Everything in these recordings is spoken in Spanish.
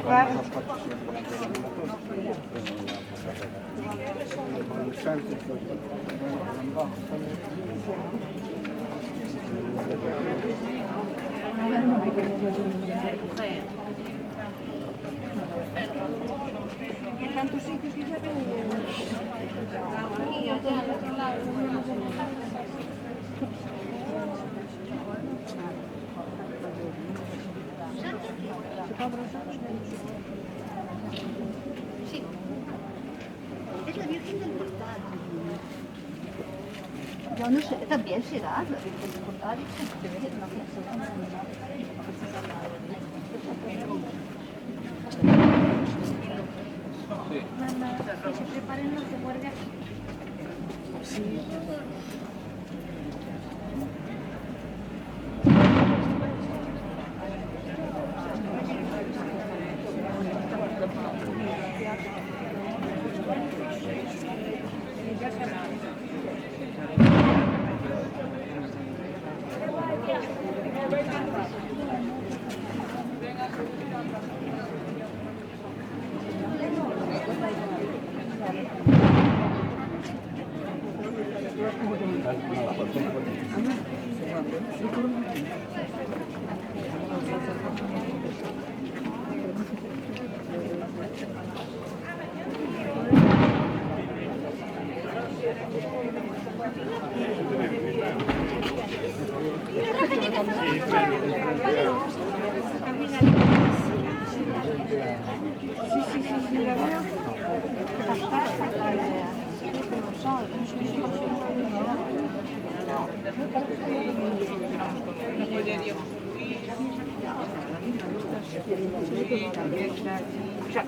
Claro. En tantos sitios que ya aquí, allá, al otro lado. Sí. Es la Virgen del Portal. Yo no sé, también será la Virgen del Portal. Mamá, que se preparen los de guardia aquí. Sí.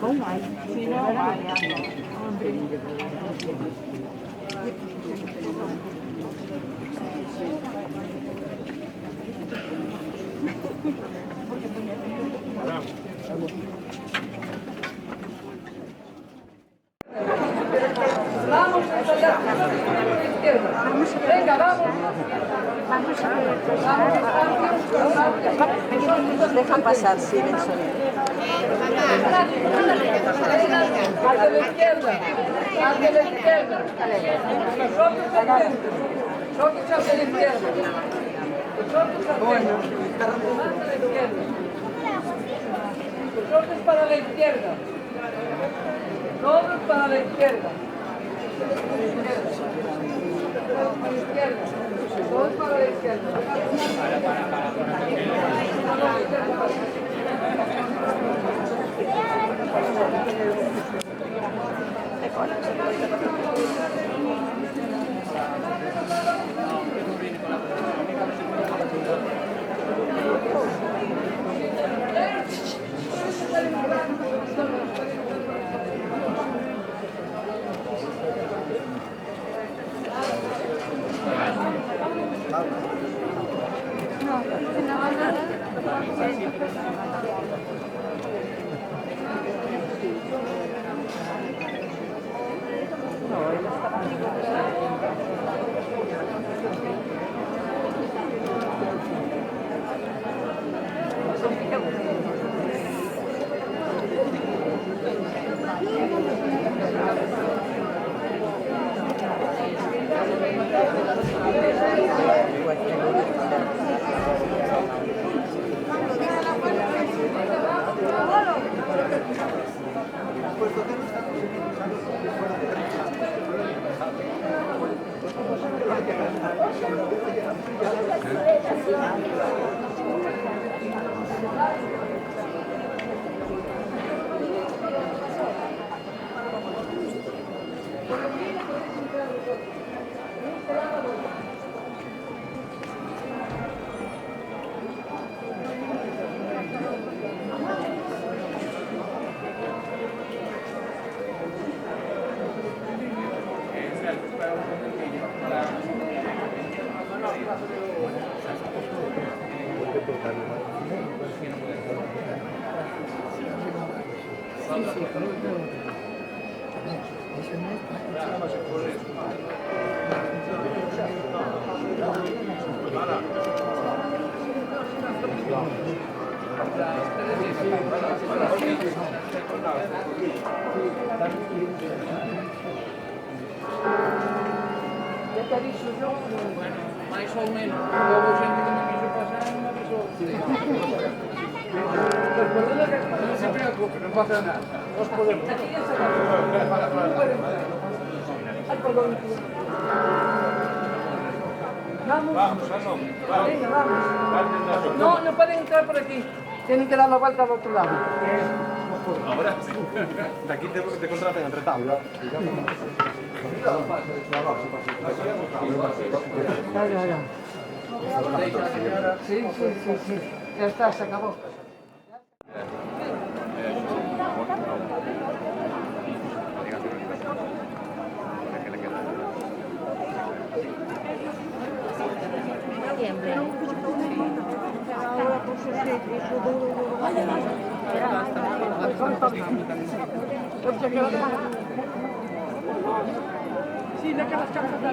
¿Cómo hay? Si no, vaya. Vamos a ensayar con la izquierda. Venga, vamos. Vamos a nos dejan pasar, sí, del sonido. Hacia la izquierda. Hacia la izquierda. Nosotros hacia la izquierda. Nosotros para la izquierda. Todos para la izquierda. Todos para la izquierda. Todos para la izquierda. Ya te aviso yo, más o menos. Luego gente que me quiso pasar, me avisó. Pues por lo que no se preocupe, no pasa nada. Nos podemos. Aquí ya se acabó. Ay, perdón. Vamos. Venga, vamos. No, no pueden entrar por aquí. Tienen que dar la vuelta al otro lado. Ahora sí. De aquí te contratan entre tablas. Ya. Sí. Ya está, se acabó. Sí, no que las casas de